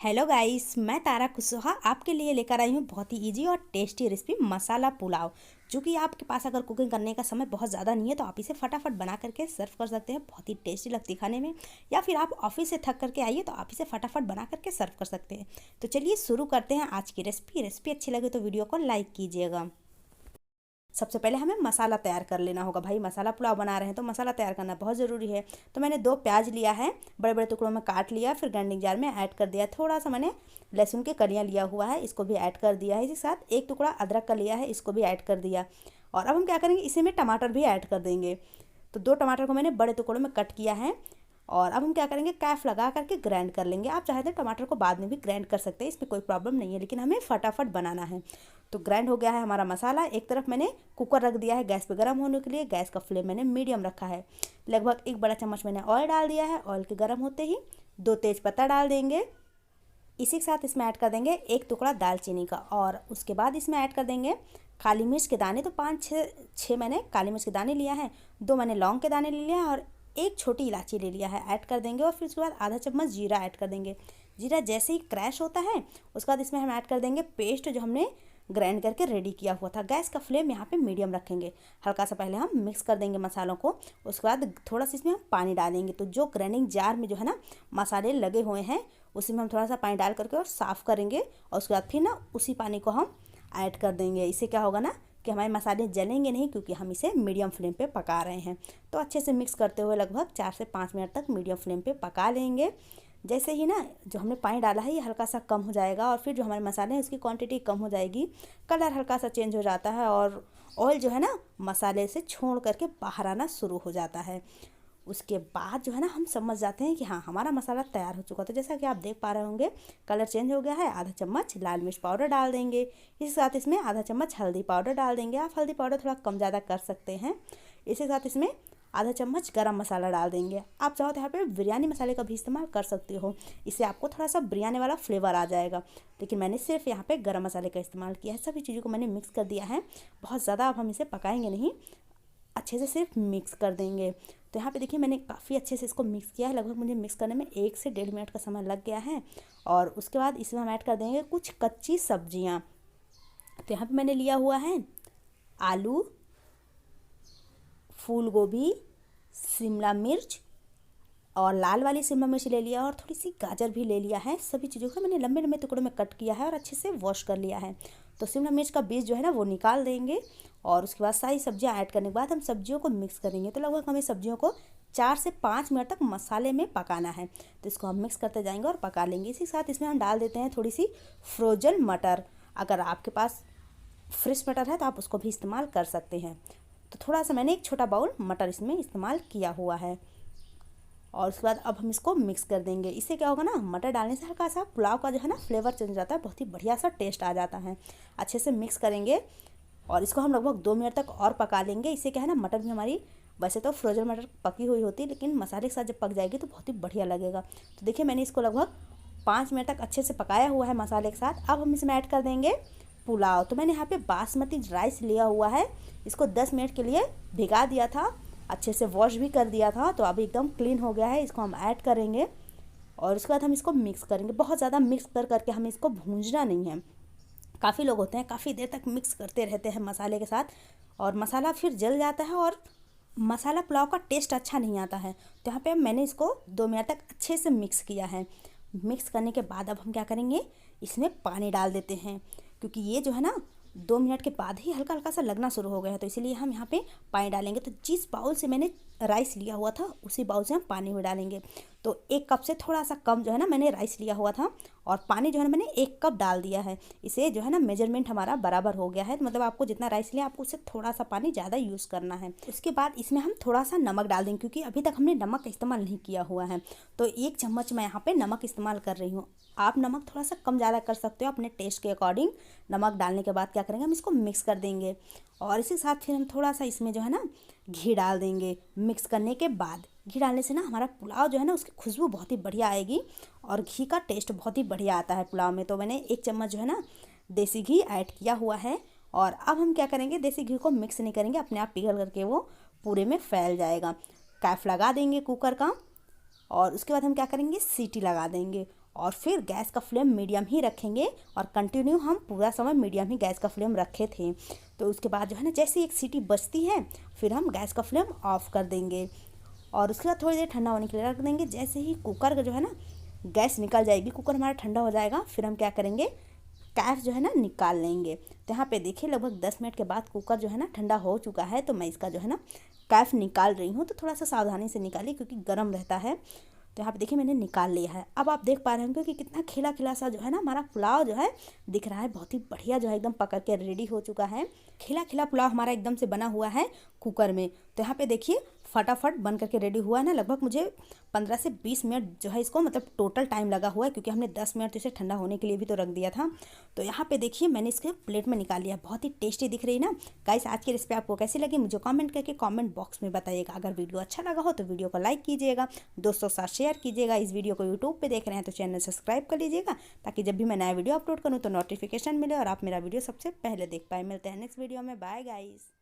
Hello guys, मैं तारा कुशवाहा आपके लिए लेकर आई हूँ बहुत ही इजी और टेस्टी रेसिपी मसाला पुलाव। जो कि आपके पास अगर कुकिंग करने का समय बहुत ज़्यादा नहीं है तो आप इसे फटाफट बना करके सर्व कर सकते हैं। बहुत ही टेस्टी लगती है खाने में। या फिर आप ऑफिस से थक करके आइए तो आप इसे फटाफट बना करके सर्व कर सकते हैं। तो चलिए शुरू करते हैं आज की रेसिपी अच्छी लगे तो वीडियो को लाइक कीजिएगा। सबसे पहले हमें मसाला तैयार कर लेना होगा। भाई मसाला पुलाव बना रहे हैं तो मसाला तैयार करना बहुत ज़रूरी है। तो मैंने 2 प्याज लिया है, बड़े बड़े टुकड़ों में काट लिया, फिर ग्राइंडिंग जार में ऐड कर दिया। थोड़ा सा मैंने लहसुन के कलियाँ लिया हुआ है, इसको भी ऐड कर दिया है। इसी साथ 1 टुकड़ा अदरक का लिया है, इसको भी ऐड कर दिया। और अब हम क्या करेंगे, इसी में टमाटर भी ऐड कर देंगे। तो 2 टमाटर को मैंने बड़े टुकड़ों में कट किया है। और अब हम क्या करेंगे, कैफ लगा करके ग्राइंड कर लेंगे। आप चाहे तो टमाटर को बाद में भी ग्राइंड कर सकते हैं, इसमें कोई प्रॉब्लम नहीं है, लेकिन हमें फटाफट बनाना है। तो ग्राइंड हो गया है हमारा मसाला। एक तरफ मैंने कुकर रख दिया है गैस पे गर्म होने के लिए। गैस का फ्लेम मैंने मीडियम रखा है। लगभग 1 बड़ा चम्मच मैंने ऑयल डाल दिया है। ऑयल के गर्म होते ही 2 तेज पत्ता डाल देंगे। इसी के साथ इसमें ऐड कर देंगे 1 टुकड़ा दालचीनी का। और उसके बाद इसमें ऐड कर देंगे काली मिर्च के दाने। तो 5-6 मैंने काली मिर्च के दाने लिया है। 2 मैंने लौंग के दाने ले लिया है और 1 छोटी इलायची ले लिया है, ऐड कर देंगे। और फिर उसके बाद आधा चम्मच जीरा ऐड कर देंगे। जीरा जैसे ही क्रैश होता है उसके बाद इसमें हम ऐड कर देंगे पेस्ट जो हमने ग्राइंड करके रेडी किया हुआ था। गैस का फ्लेम यहाँ पे मीडियम रखेंगे। हल्का सा पहले हम मिक्स कर देंगे मसालों को। उसके बाद थोड़ा सा इसमें हम पानी डालेंगे। तो जो ग्राइंडिंग जार में जो है ना मसाले लगे हुए हैं उसी में हम थोड़ा सा पानी डाल करके और साफ़ करेंगे। और उसके बाद फिर ना उसी पानी को हम ऐड कर देंगे। इससे क्या होगा ना कि हमारे मसाले जलेंगे नहीं, क्योंकि हम इसे मीडियम फ्लेम पे पका रहे हैं। तो अच्छे से मिक्स करते हुए लगभग 4 से 5 मिनट तक मीडियम फ्लेम पे पका लेंगे। जैसे ही ना जो हमने पानी डाला है ये हल्का सा कम हो जाएगा और फिर जो हमारे मसाले हैं उसकी क्वांटिटी कम हो जाएगी। कलर हल्का सा चेंज हो जाता है और ऑयल जो है ना मसाले से छोड़ करके बाहर आना शुरू हो जाता है। उसके बाद जो है ना हम समझ जाते हैं कि हाँ हमारा मसाला तैयार हो चुका। तो जैसा कि आप देख पा रहे होंगे कलर चेंज हो गया है। आधा चम्मच लाल मिर्च पाउडर डाल देंगे। इसके साथ इसमें आधा चम्मच हल्दी पाउडर डाल देंगे। आप हल्दी पाउडर थोड़ा कम ज़्यादा कर सकते हैं। इसके साथ इसमें आधा चम्मच गरम मसाला डाल देंगे। आप चाहो तो यहाँ पे बिरयानी मसाले का भी इस्तेमाल कर सकते हो, इससे आपको थोड़ा सा बिरयानी वाला फ्लेवर आ जाएगा। लेकिन मैंने सिर्फ यहाँ पे गरम मसाले का इस्तेमाल किया है। सभी चीज़ों को मैंने मिक्स कर दिया है। बहुत ज़्यादा अब हम इसे पकाएंगे नहीं, अच्छे से सिर्फ मिक्स कर देंगे। तो यहाँ पे देखिए मैंने काफ़ी अच्छे से इसको मिक्स किया है। लगभग मुझे मिक्स करने में 1 से 1.5 मिनट का समय लग गया है। और उसके बाद इसमें हम ऐड कर देंगे कुछ कच्ची सब्जियाँ। तो यहाँ पे मैंने लिया हुआ है आलू, फूल गोभी, शिमला मिर्च और लाल वाली शिमला मिर्च ले लिया और थोड़ी सी गाजर भी ले लिया है। सभी चीज़ों को मैंने लंबे लंबे टुकड़ों में कट किया है और अच्छे से वॉश कर लिया है। तो शिमला मिर्च का बीज जो है ना वो निकाल देंगे। और उसके बाद सारी सब्जियां ऐड करने के बाद हम सब्जियों को मिक्स करेंगे। तो लगभग हमें सब्जियों को 4 से 5 मिनट तक मसाले में पकाना है। तो इसको हम मिक्स करते जाएंगे और पका लेंगे। इसी के साथ इसमें हम डाल देते हैं थोड़ी सी फ्रोजन मटर। अगर आपके पास फ्रेश मटर है तो आप उसको भी इस्तेमाल कर सकते हैं। तो थोड़ा सा मैंने 1 छोटा बाउल मटर इसमें इस्तेमाल किया हुआ है। और उसके बाद अब हम इसको मिक्स कर देंगे। इससे क्या होगा ना मटर डालने से हल्का सा पुलाव का जो है ना फ्लेवर चेंज हो जाता है, बहुत ही बढ़िया सा टेस्ट आ जाता है। अच्छे से मिक्स करेंगे और इसको हम लगभग 2 मिनट तक और पका लेंगे। इससे क्या है ना मटर भी हमारी, वैसे तो फ्रोजन मटर पकी हुई होती है लेकिन मसाले के साथ जब पक जाएगी तो बहुत ही बढ़िया लगेगा। तो देखिए मैंने इसको लगभग 5 मिनट तक अच्छे से पकाया हुआ है मसाले के साथ। अब हम इसमें ऐड कर देंगे पुलाव। तो मैंने यहाँ पे बासमती राइस लिया हुआ है। इसको 10 मिनट के लिए भिगा दिया था, अच्छे से वॉश भी कर दिया था। तो अब एकदम क्लीन हो गया है। इसको हम ऐड करेंगे और उसके बाद हम इसको मिक्स करेंगे। बहुत ज़्यादा मिक्स कर करके हमें इसको भूंजना नहीं है। काफ़ी लोग होते हैं काफ़ी देर तक मिक्स करते रहते हैं मसाले के साथ और मसाला फिर जल जाता है और मसाला पुलाव का टेस्ट अच्छा नहीं आता है। तो यहाँ पे मैंने इसको 2 मिनट तक अच्छे से मिक्स किया है। मिक्स करने के बाद अब हम क्या करेंगे, इसमें पानी डाल देते हैं। क्योंकि ये जो है ना 2 मिनट के बाद ही हल्का हल्का सा लगना शुरू हो गया है, तो इसीलिए हम यहाँ पे पानी डालेंगे। तो जिस बाउल से मैंने राइस लिया हुआ था उसी बाउल से हम पानी भी डालेंगे। तो 1 कप से थोड़ा सा कम जो है ना मैंने राइस लिया हुआ था और पानी जो है ना मैंने 1 कप डाल दिया है। इसे जो है ना मेजरमेंट हमारा बराबर हो गया है। तो मतलब आपको जितना राइस लिया आपको उससे थोड़ा सा पानी ज़्यादा यूज़ करना है। उसके बाद इसमें हम थोड़ा सा नमक डाल देंगे, क्योंकि अभी तक हमने नमक का इस्तेमाल नहीं किया हुआ है। तो 1 चम्मच मैं यहाँ पे नमक इस्तेमाल कर रही हूँ। आप नमक थोड़ा सा कम ज़्यादा कर सकते हो अपने टेस्ट के अकॉर्डिंग। नमक डालने के बाद क्या करेंगे, हम इसको मिक्स कर देंगे और इसी साथ फिर हम थोड़ा सा इसमें जो है ना घी डाल देंगे। मिक्स करने के बाद घी डालने से ना हमारा पुलाव जो है ना उसकी खुशबू बहुत ही बढ़िया आएगी और घी का टेस्ट बहुत ही बढ़िया आता है पुलाव में। तो मैंने 1 चम्मच जो है ना देसी घी ऐड किया हुआ है। और अब हम क्या करेंगे, देसी घी को मिक्स नहीं करेंगे, अपने आप पिघल करके वो पूरे में फैल जाएगा। कैप लगा देंगे कुकर का और उसके बाद हम क्या करेंगे, सीटी लगा देंगे। और फिर गैस का फ्लेम मीडियम ही रखेंगे और कंटिन्यू हम पूरा समय मीडियम ही गैस का फ्लेम रखे थे। तो उसके बाद जो है ना जैसे एक सीटी बजती है फिर हम गैस का फ्लेम ऑफ कर देंगे और उसके बाद थोड़ी देर ठंडा होने के लिए रख देंगे। जैसे ही कुकर का जो है ना गैस निकल जाएगी, कुकर हमारा ठंडा हो जाएगा, फिर हम क्या करेंगे कैफ जो है ना निकाल लेंगे। तो यहाँ पे देखिए लगभग 10 मिनट के बाद कुकर जो है ना ठंडा हो चुका है। तो मैं इसका जो है ना कैफ निकाल रही हूँ। तो थोड़ा सा सावधानी से निकालिए क्योंकि गर्म रहता है। तो यहाँ पे देखिए मैंने निकाल लिया है। अब आप देख पा रहे होंगे कि कितना खिला खिला सा जो है ना हमारा पुलाव जो है दिख रहा है, बहुत ही बढ़िया जो है एकदम पक के रेडी हो चुका है। खिला खिला पुलाव हमारा एकदम से बना हुआ है कुकर में। तो यहाँ पे देखिए फटाफट बन करके रेडी हुआ है ना। लगभग मुझे 15 से 20 मिनट जो है इसको मतलब टोटल टाइम लगा हुआ है क्योंकि हमने 10 मिनट इसे ठंडा होने के लिए भी तो रख दिया था। तो यहाँ पे देखिए मैंने इसके प्लेट में निकाल लिया। बहुत ही टेस्टी दिख रही ना गाइस। आज की रेसिपी आपको कैसी लगी मुझे कमेंट करके कमेंट बॉक्स में बताइएगा। अगर वीडियो अच्छा लगा हो तो वीडियो को लाइक कीजिएगा, दोस्तों के साथ शेयर कीजिएगा। इस वीडियो को यूट्यूब पे देख रहे हैं तो चैनल सब्सक्राइब कर लीजिएगा ताकि जब भी मैं नया वीडियो अपलोड करूँ तो नोटिफिकेशन मिले और आप मेरा वीडियो सबसे पहले देख पाए। मिलते हैं नेक्स्ट वीडियो में। Bye guys.